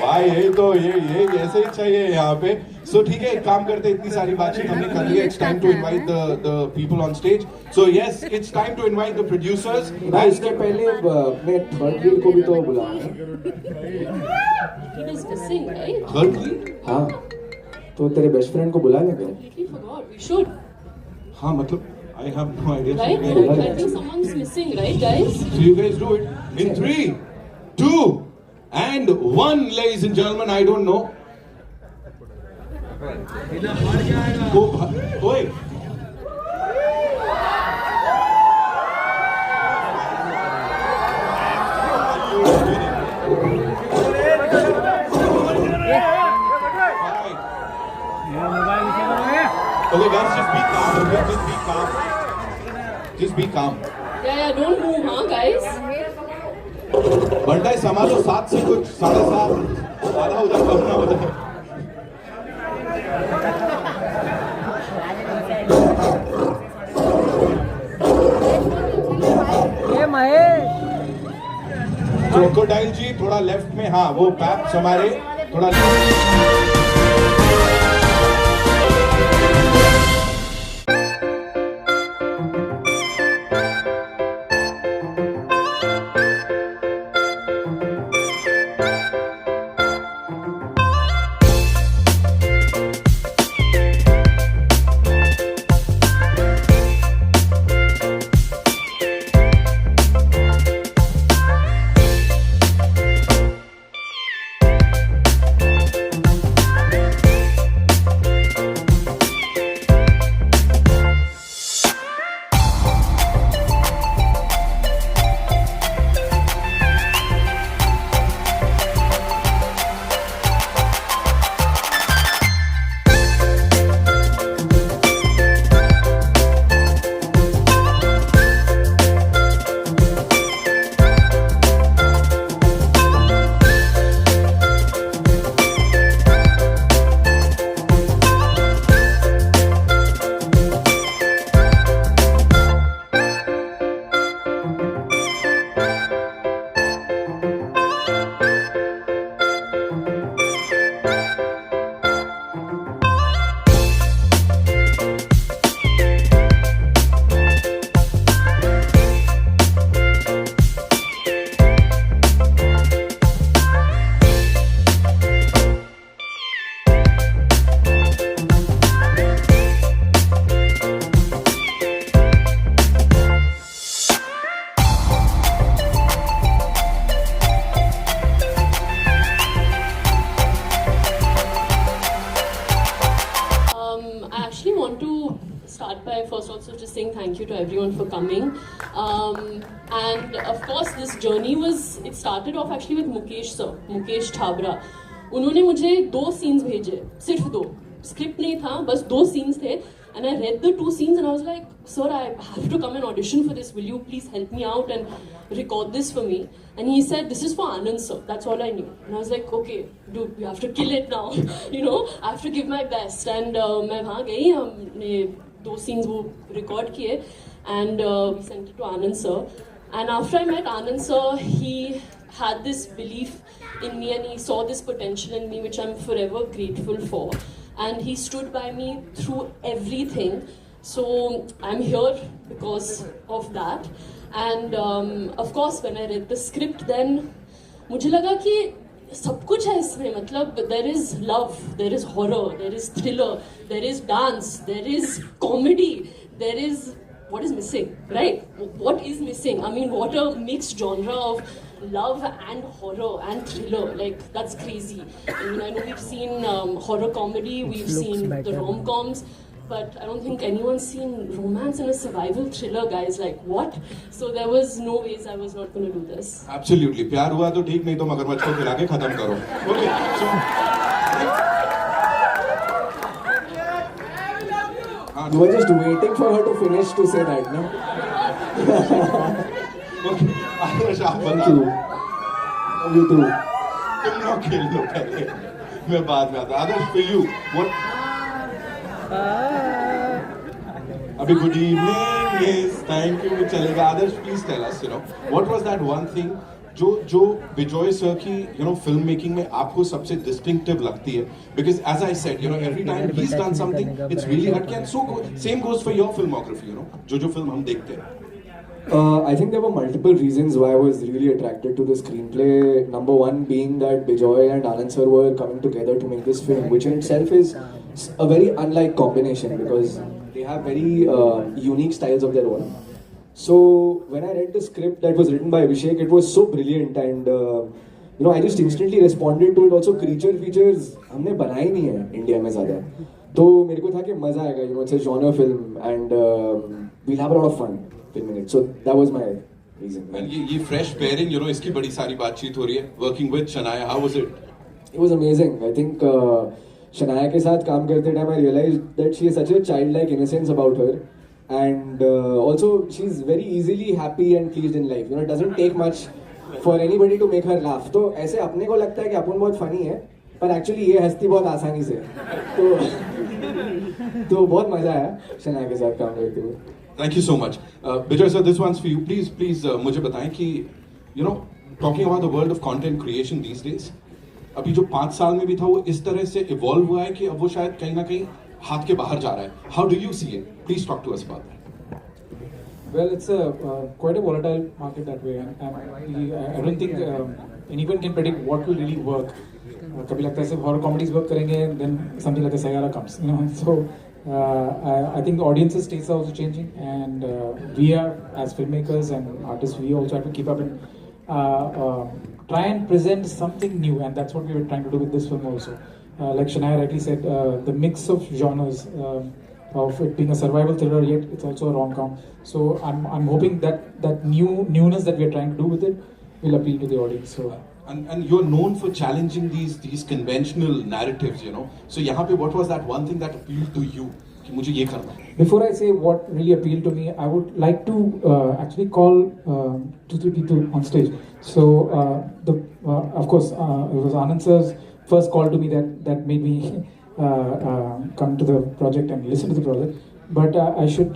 भाई ये ऐसे ही चाहिए यहाँ पे. So ठीक है, एक काम करते, इतनी सारी बातचीत हमने कर ली है. It's time to invite the people on stage. So yes, it's time to invite the producers. भाई इसके पहले मैं थर्ड लीड को भी तो बुलाऊंगा. He was missing, right? Third lead? हाँ, तो तेरे बेस्ट फ्रेंड को बुला लेंगे. Completely forgot. We should, हाँ मतलब I have no idea. right? So I think someone's missing, right, guys? you guys do it in 3, 2, and 1, ladies and gentlemen. I don't know. ओए Okay guys, just be calm. Okay, just be calm. Just be calm. Yeah, don't move, huh, guys? बंटा संभालो, 7 से कुछ 7:30 आधा उधर कम ना उधर. ये Mahesh crocodile जी थोड़ा लेफ्ट में. हाँ वो पैप्स हमारे थोड़ा start by first also just saying thank you to everyone for coming. And of course this journey it started off actually with Mukesh sir, Mukesh Chhabra. उन्होंने मुझे 2 scenes भेजे, सिर्फ 2. Script नहीं था, बस 2 scenes थे. And I read the 2 scenes and I was like, sir, I have to come and audition for this. Will you please help me out and record this for me? And he said, this is for Anand sir. That's all I knew. And I was like, okay, dude, you have to kill it now. You know, I have to give my best. And मैं वहाँ गई, हमने 2 scenes वो record किए, and we sent it to Anand sir. And after I met Anand sir, he had this belief in me and he saw this potential in me, which I'm forever grateful for. And he stood by me through everything. So I'm here because of that. And of course, when I read the script, then मुझे लगा कि सब कुछ है इसमें. मतलब there is love, there is horror, there is thriller, there is dance, there is comedy, there is what is missing, right? What is missing? I mean, what a mixed genre of love and horror and thriller. Like, that's crazy. I mean, I know we've seen horror comedy, we've seen the rom-coms, but I don't think anyone's seen romance and a survival thriller, guys. Like, what? So there was no ways I was not going to do this. Absolutely. प्यार हुआ तो ठीक, नहीं तो मगरमच्छ को खिला के खत्म करो. Okay. You were just waiting for her to finish to say that, no? Okay. आदर्श आप Thank बता you. दो. You too. तुम लोग खेल लो पहले, मैं बाद में आता. आदर्श, for you, what? अभी good evening, yes, thank you, चलेगा. आदर्श, please tell us, what was that one thing जो बिजॉय सर की फिल्म मेकिंग में आपको सबसे डिस्टिंक्टिव लगती है? Because as I said every time he has done something it's really हटके, and so same goes for your filmography, जो film हम देखते हैं. I think there were multiple reasons why I was really attracted to the screenplay. Number one being that Bijoy and Anand sir were coming together to make this film, which in itself is a very unlike combination because they have very unique styles of their own. So when I read the script that was written by Abhishek, it was so brilliant and I just instantly responded to it. Also, creature features हमने बनाए नहीं है India में ज़्यादा, तो मेरे को था कि मज़ा आएगा. It's a genre film and we'll have a lot of fun. So that was my reason. And ये fresh pairing, इसकी बड़ी सारी बातचीत हो रही है. Working with Shanaya, how was it? It was amazing. I think Shanaya के साथ काम करते time I realized that she has such a childlike innocence about her, and also she's very easily happy and pleased in life. It doesn't take much for anybody to make her laugh. तो ऐसे अपने को लगता है कि अपन बहुत funny है, पर actually ये हंसती बहुत आसानी से. तो बहुत मजा आया शनाया के साथ काम करते हुए. Thank you so much. Bijoy sir, this one's for you. Please मुझे बताएं कि talking about the world of content creation these days, अभी जो 5 साल में भी था वो इस तरह से evolve हुआ है कि अब वो शायद कहीं ना कहीं हाथ के बाहर जा रहा है. How do you see it? Please talk to us about that. Well, it's quite a volatile market that way, and I don't think anyone can predict what will really work. कभी लगता है सिर्फ horror comedies work करेंगे, then something like the Sayara comes, So. I think the audience's tastes are also changing, and we are, as filmmakers and artists, we also have to keep up and try and present something new, and that's what we were trying to do with this film also. Like Shanaya rightly said, the mix of genres, of it being a survival thriller, yet it's also a rom-com. So I'm hoping that newness that we are trying to do with it will appeal to the audience. So. And you're known for challenging these conventional narratives, So यहाँ पे what was that one thing that appealed to you? कि मुझे ये करना है. Before I say what really appealed to me, I would like to actually call 2-3 people on stage. So of course, it was Anand sir's first call to me that made me come to the project and listen to the project. But I should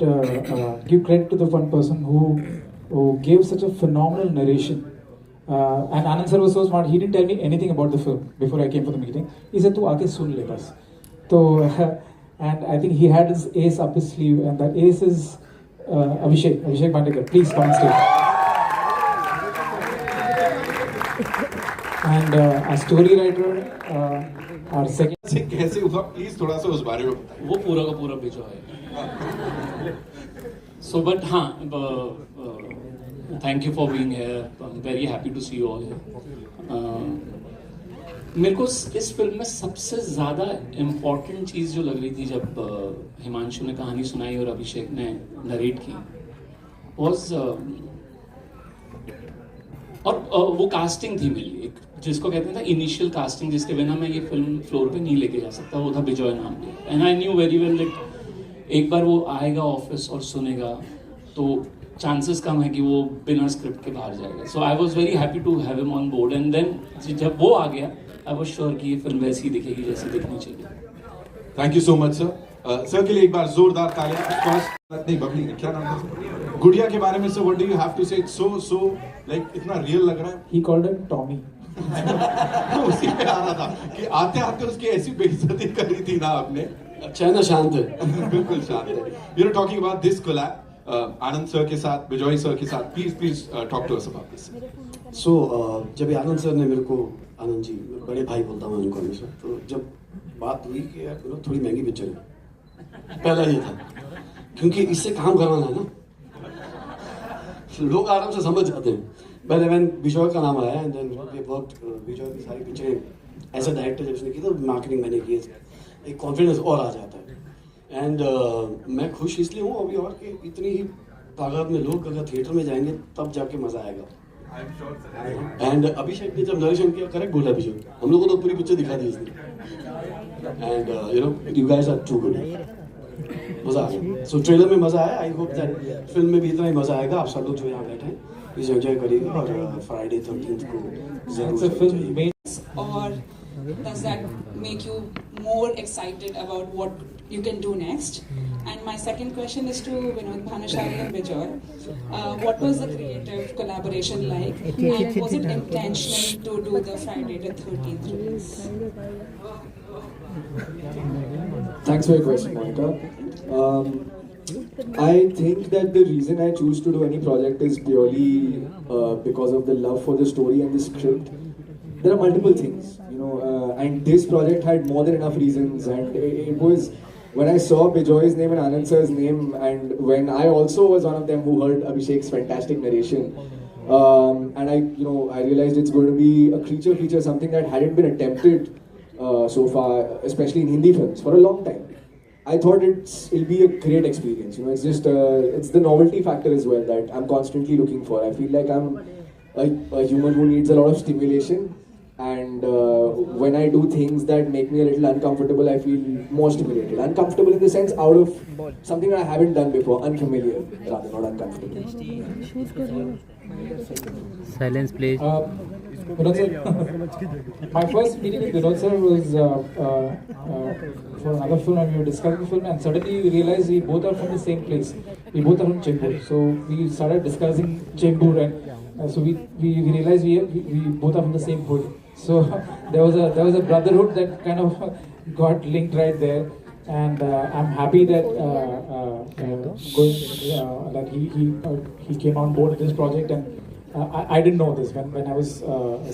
give credit to the one person who gave such a phenomenal narration. And Anand sir was so smart. He didn't tell me anything about the film before I came for the meeting. He said, "Tu aake sun le bas." So, and I think he had his ace up his sleeve, and that ace is Abhishek Bandekar. Please come on stage. And our story writer, our second. कैसे हुआ? Please थोड़ा सा उस बारे में बताइए. वो पूरा का पूरा बिजॉय है. So, but हाँ. Thank you for being here. I'm very happy to see you all here. मेरे को इस फिल्म में सबसे ज़्यादा इम्पोर्टेंट चीज़ जो लग रही थी जब हिमांशु ने कहानी सुनाई और अभिषेक ने नरेट की was और वो कास्टिंग थी मेरी, एक जिसको कहते हैं ना इनिशियल कास्टिंग, जिसके बिना मैं ये फिल्म फ्लोर पे नहीं लेके जा सकता, वो था बिजॉय नाम की. And I knew very well that एक बार वो आएगा ऑफिस और सुनेगा तो चांसेस कम है कि वो बिना स्क्रिप्ट के बाहर जाएगा. So I was very happy to have him on board, and then जब वो आ गया आई वॉज श्योर कि ये फिल्म वैसी ही दिखेगी जैसी दिखनी चाहिए. Thank you so much sir. Sir के लिए एक बार जोरदार तालियां. नहीं बबली क्या नाम था गुड़िया के बारे में sir, what do you have to say? It's so like इतना रियल लग रहा है. He called him Tommy. उसी पे आ रहा था कि आते आते उसकी ऐसी बेइज्जती करी थी ना आपने. अच्छा है ना, शांत है. बिल्कुल शांत है. Talking about this collab Anand sir के साथ, बिजॉय सर के साथ, please talk to us about this. So जब आनंद सर ने मेरे को, आनंद जी बड़े भाई बोलता हूँ उनको हमेशा, तो जब बात हुई कि यार थोड़ी महंगी पिक्चर है, पहला ये था क्योंकि इससे काम करवाना है ना, लोग आराम से समझ जाते हैं. पहले मैंने बिजॉय का नाम आया, and then we worked Bijoy की सारी पिक्चरें एज अ डायरेक्टर जब उसने की तो मार्केटिंग मैंने की, एक कॉन्फिडेंस और आ जाता है. एंड मैं खुश इसलिए हूँ अभी और कि इतनी ही ताकत में लोग अगर थिएटर में जाएंगे तब जाके मजा आएगा. एंड अभिषेक ने जब नरेशन किया, करेक्ट बोला अभिषेक, हम लोगों को तो पूरी पिक्चर दिखा दी इसने. And you guys are too good. मजा आ गया. सो ट्रेलर में मजा आया. आई होप दैट फिल्म में भी इतना ही मजा आएगा. आप सब लोग जो यहाँ बैठे हैं प्लीज एंजॉय करिए, और फ्राइडे 13th को जरूर. Or does that make you more excited about what you can do next? And my second question is to Vinod Bhanashali and Bijoy. What was the creative collaboration like? And was it intentional to do the Friday the 13th release? Thanks for your question, Monica. I think that the reason I choose to do any project is purely because of the love for the story and the script. There are multiple things, and this project had more than enough reasons. And it was when I saw Bijoy's name and Anand sir's name, and when I also was one of them who heard Abhishek's fantastic narration, and I realized it's going to be a creature feature, something that hadn't been attempted so far, especially in Hindi films, for a long time. I thought it'll be a great experience. It's just it's the novelty factor as well that I'm constantly looking for. I feel like I'm a human who needs a lot of stimulation, and when I do things that make me a little uncomfortable, I feel more stimulated. Uncomfortable in the sense out of something I haven't done before, unfamiliar rather, not uncomfortable. Silence, please. Vinod sir, my first meeting with Vinod sir was for another film, and we were discussing the film, and suddenly we realized we both are from the same place. We both are from Chembur, so we started discussing Chembur, and so we realized we both are from the same hood. So there was a brotherhood that kind of got linked right there, and I'm happy that that he came on board with this project. And I didn't know this when I was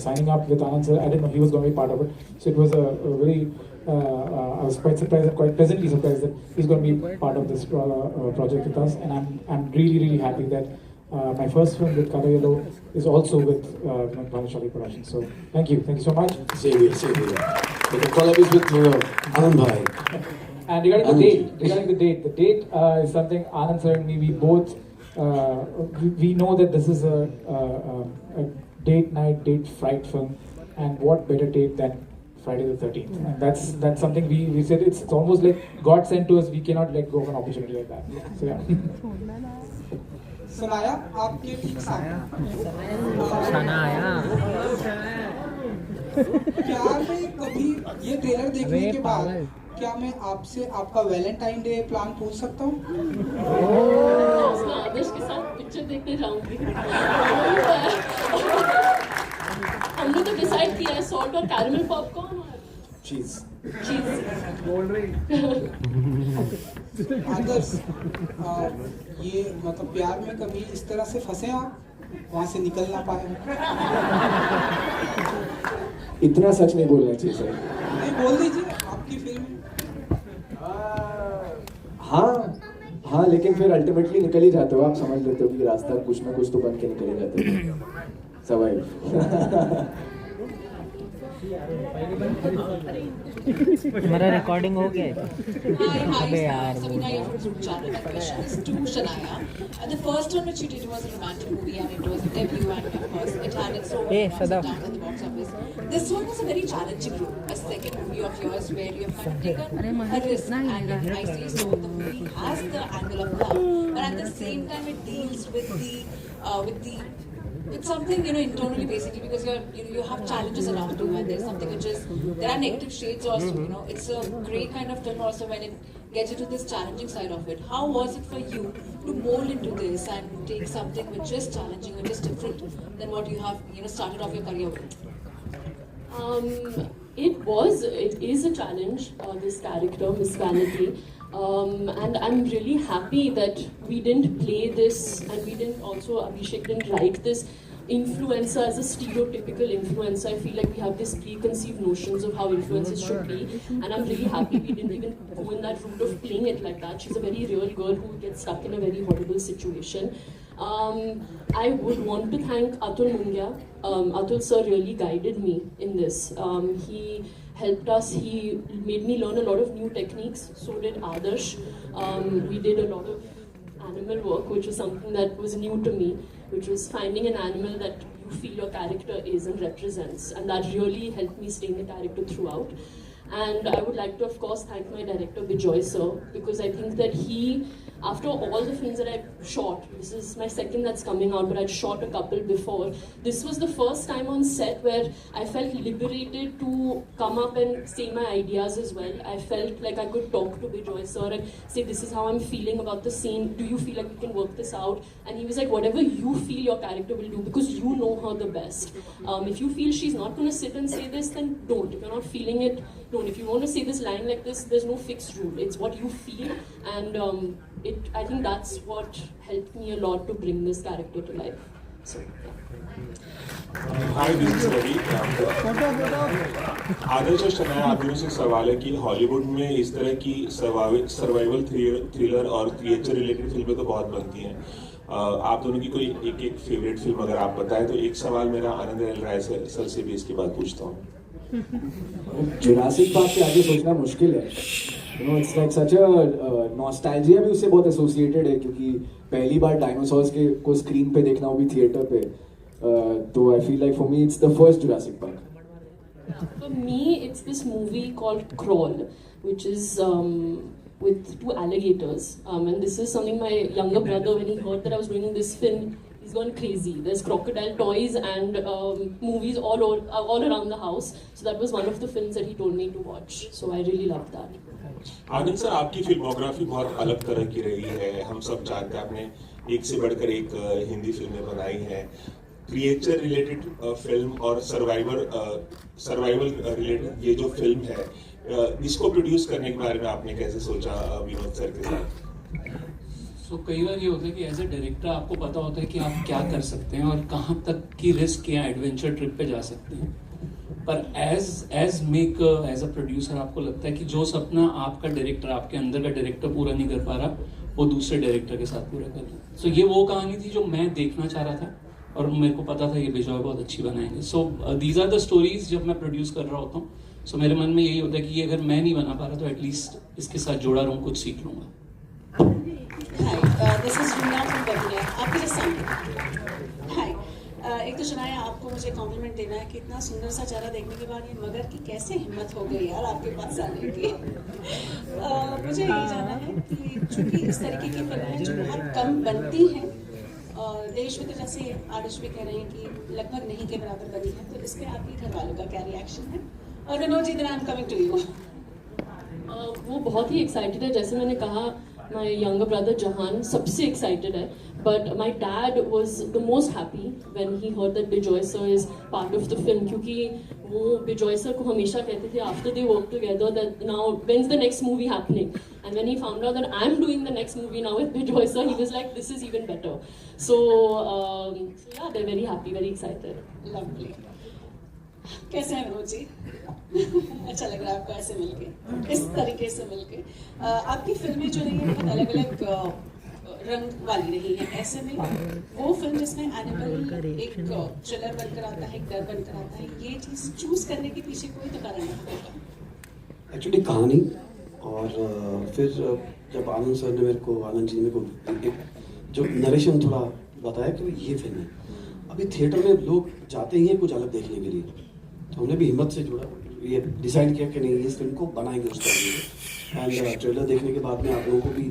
signing up with Anand sir. I didn't know he was going to be part of it. So it was a very I was quite surprised, quite pleasantly surprised that he's going to be part of this project with us. And I'm really happy that my first film with Color Yellow is also with Vinod Bhanashali Productions. So thank you so much. Same here. But the collab is with Anand Bhai. And regarding the date is something Anand sir and me, we both we know that this is a date fright film, and what better date than Friday the 13th? And that's something we said it's almost like God sent to us. We cannot let go of an opportunity like that. So yeah. Sanaya आपके ठीक सामने क्या मैं कभी ये trailer देखने के बाद क्या मैं आपसे आपका वैलेंटाइन डे प्लान पूछ सकता हूँ? आदर्श के साथ पिक्चर देखने जाऊंगी। हमने तो डिसाइड किया है सॉल्ट और कैरमल पॉपकॉर्न और चीज। आदर्श ये मतलब प्यार में कभी इस तरह से फंसे आप वहाँ से निकल ना पाए? इतना सच नहीं बोलना चाहिए सर। नहीं बोल दीजिए आपकी फिल्म। हाँ, लेकिन फिर अल्टीमेटली निकल ही जाते हो। आप समझ लेते हो कि रास्ता कुछ ना कुछ तो बन के निकल ही जाते हो। सर्वाइव। हमारा रिकॉर्डिंग हो गया है। Hi, Sabina here from Zoom channel. My question is to Shania. The first one which you did was a romantic movie, and it was a debut, and of course it had its own ups and downs at the box office. This one was a very challenging role, a second movie of yours where you have taken a risk, and I see so the movie has the angle of love, but at the same time it deals with something internally basically, because you have challenges around you, and there's something which is there are negative shades also. It's a great kind of film also when it gets into this challenging side of it. How was it for you to mold into this and take something which is challenging, which is different than what you have started off your career with? It is a challenge, this character, Miss Vanity. And I'm really happy that we didn't play this, and we didn't also, Abhishek didn't write this influencer as a stereotypical influencer. I feel like we have these preconceived notions of how influencers should be, and I'm really happy we didn't even go in that route of playing it like that. She's a very real girl who gets stuck in a very horrible situation. I would want to thank Atul Mungia. Atul sir really guided me in this. He helped us, he made me learn a lot of new techniques, so did Adarsh. We did a lot of animal work, which was something that was new to me, which was finding an animal that you feel your character is and represents, and that really helped me stay in the character throughout. And I would like to, of course, thank my director Bijoy sir, because I think that he, after all the films that I've shot, this is my second that's coming out, but I'd shot a couple before. This was the first time on set where I felt liberated to come up and say my ideas as well. I felt like I could talk to Bijoy sir and say, this is how I'm feeling about the scene. Do you feel like we can work this out? And he was like, whatever you feel your character will do, because you know her the best. If you feel she's not going to sit and say this, then don't. If you're not feeling it, don't. If you want to say this line like this, there's no fixed rule. It's what you feel, and I think that's what helped me a lot to bring this character to life. So, Hi, this is Ravi. आदर्श शनाया, आप दोनों से सवाल है कि Hollywood में इस तरह की सर्वाइवल थ्रिलर और क्रिएचर रिलेटेड फिल्में तो बहुत बनती हैं. आप दोनों की कोई एक फेवरेट फिल्म अगर आप बताएं तो. एक सवाल मेरा आनंद एल राय सर से भी इसके बाद पूछता हूँ. जुरासिक पार्क के आगे सोचना मुश्किल है. It's like such a nostalgia भी उससे बहुत एसोसिएटेड है, क्योंकि पहली बार डायनासोर्स के को स्क्रीन पे देखना, वो भी थिएटर पे. तो I feel like for me it's the first Jurassic park. For me, it's this movie called Crawl, which is with two alligators. And this is something my younger brother, when he heard that I was doing this film, he's gone crazy. There's crocodile toys and movies all around the house. So that was one of the films that he told me to watch. So I really loved that. Anand sir, आपकी filmography बहुत अलग तरह की रही है. हम सब जानते हैं आपने एक से बढ़कर एक हिंदी फिल्में बनाई हैं. क्रिएचर रिलेटेड फिल्म और सर्वाइवल रिलेटेड ये जो फिल्म है, इसको प्रोड्यूस करने के बारे में आपने कैसे सोचा विनोद सर के साथ? सो कई बार ये होता है कि एज ए डायरेक्टर आपको पता होता है कि आप क्या कर सकते हैं और कहाँ तक की रिस्क या एडवेंचर ट्रिप पे जा सकते हैं. पर as maker, as a producer आपको लगता है कि जो सपना आपका डायरेक्टर, आपके अंदर का डायरेक्टर पूरा नहीं कर पा रहा, वो दूसरे डायरेक्टर के साथ पूरा कर रहा. सो ये वो कहानी थी जो मैं देखना चाह रहा था और मेरे को पता था कि बिजॉय बहुत अच्छी बनाएंगे. So these are the stories जब मैं प्रोड्यूस कर रहा होता हूँ. सो मेरे मन में यही होता है कि ये अगर मैं नहीं बना पा रहा तो एटलीस्ट इसके साथ जुड़ा रहूँ, कुछ सीख लूँगा. Hi, this is Rina from Bermuda. आपके जैसा Hi. एक तो शनाया, आपको मुझे कॉम्प्लीमेंट देना है कि इतना सुंदर सा चेहरा देखने के बाद ये मगर की कैसे हिम्मत हो गई यार आपके पास आने की. मुझे यही जानना है कि चूंकि इस तरीके की फिल्में जो बहुत कम बनती हैं और देश में तो जैसे आदर्श भी कह रहे हैं कि लगभग नहीं के बराबर बनी है, तो इस पर आपके घर वालों का क्या रिएक्शन है? और Vinod ji, I am coming to you. वो बहुत ही एक्साइटेड है. जैसे मैंने कहा, माई यंगर ब्रदर जहान सबसे एक्साइटेड है, but my dad was the most happy when he heard that Bijoy sir is part of the film, क्योंकि वो बिजॉय सर को हमेशा कहते थे after they work together that now when is the next movie happening. And when he found out that I'm doing the next movie now with Bijoy sir, he was like, this is even better. So yeah, they're very happy, very excited. Lovely. कैसे हैं विनोद जी? अच्छा लग रहा है आपको ऐसे मिलके, इस तरीके से मिलके. आपकी फिल्में जो रही हैं बहुत अलग अलग रंग वाली रही हैं. ऐसे में वो फिल्म जिसमें एनिमल एक थ्रिलर बनकर आता है, एक डर बनकर आता है, ये चीज़ चूज करने के पीछे कोई तो कारण होगा? एक्चुअली कहानी, और फिर जब आनंद सर ने आनंद जी ने मेरे को एक जो नरेशन थोड़ा बताया कि ये फिल्म है, अभी थिएटर में लोग जाते ही हैं कुछ अलग देखने के लिए, तो हमने भी हिम्मत से जुड़ा, ये डिसाइड किया कि नहीं, इस फिल्म को बनाएंगे उस तरह. एंड ट्रेलर देखने के बाद में आप लोगों को भी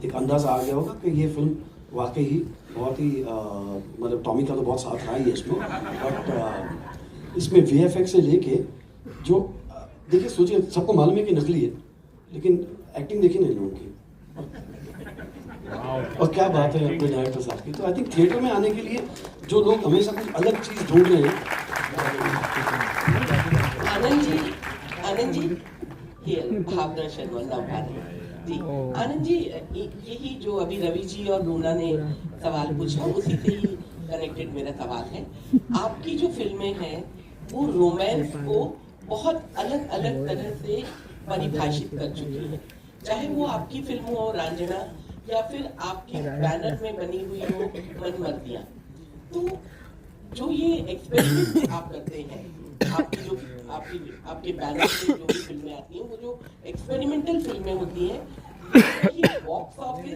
एक अंदाज़ा आ गया होगा कि ये फिल्म वाकई ही बहुत ही मतलब टॉमी का तो बहुत साथ रहा ही है इसमें, बट इसमें VFX से लेके जो देखिए, सोचिए सबको मालूम है कि नकली है, लेकिन एक्टिंग देखिए ना लोगों की, और क्या बात है अपने डायरेक्टर साहब की. तो आई थिंक थिएटर में आने के लिए जो लोग हमेशा कुछ अलग चीज़ ढूंढ रहे हैं. आनंद जी, भावना शर्मा जी. आनंद जी, यही जो अभी रवि जी और रूना ने सवाल पूछा, उसी से ही कनेक्टेड मेरा सवाल है. आपकी जो फिल्में हैं वो रोमांस को बहुत अलग अलग तरह से परिभाषित कर चुकी है, चाहे वो आपकी फिल्म हो रांझना या फिर आपकी बैनर में बनी हुई हो मनमर्दियाँ. तो जो ये एक्सपेरिमेंट आप करते हैं, आपके बैनर में जो भी फिल्में आती हैं, वो जो एक्सपेरिमेंटल फिल्में होती हैं, बॉक्स ऑफिस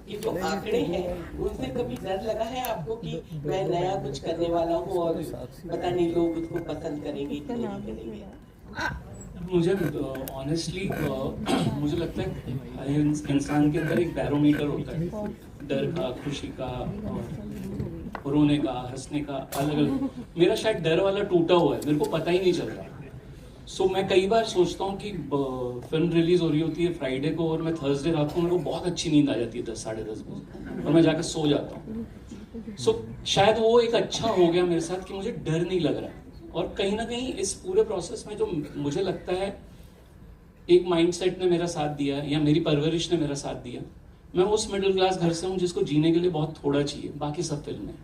के जो आंकड़े हैं, उनसे कभी डर लगा है आपको कि मैं नया कुछ करने वाला हूँ और पता नहीं लोग उसको पसंद करेंगे कि नहीं करेंगे? मुझे ऑनेस्टली मुझे लगता है हर इंसान के अंदर एक बैरोमीटर होता है, डर का, खुशी का, और रोने का, हंसने का, अलग अलग। मेरा शायद डर वाला टूटा हुआ है, मेरे को पता ही नहीं चल रहा। सो मैं कई बार सोचता हूँ कि फिल्म रिलीज हो रही होती है फ्राइडे को और मैं थर्सडे रात को, मेरे को बहुत अच्छी नींद आ जाती है 10 साढ़े 10 बजे और मैं जाकर सो जाता हूँ। सो शायद वो एक अच्छा हो गया मेरे साथ कि मुझे डर नहीं लग रहा। और कहीं ना कहीं इस पूरे प्रोसेस में जो मुझे लगता है एक माइंडसेट ने मेरा साथ दिया या मेरी परवरिश ने मेरा साथ दिया। मैं उस मिडिल क्लास घर से हूँ जिसको जीने के लिए बहुत थोड़ा चाहिए, बाकी सब फिल्म है।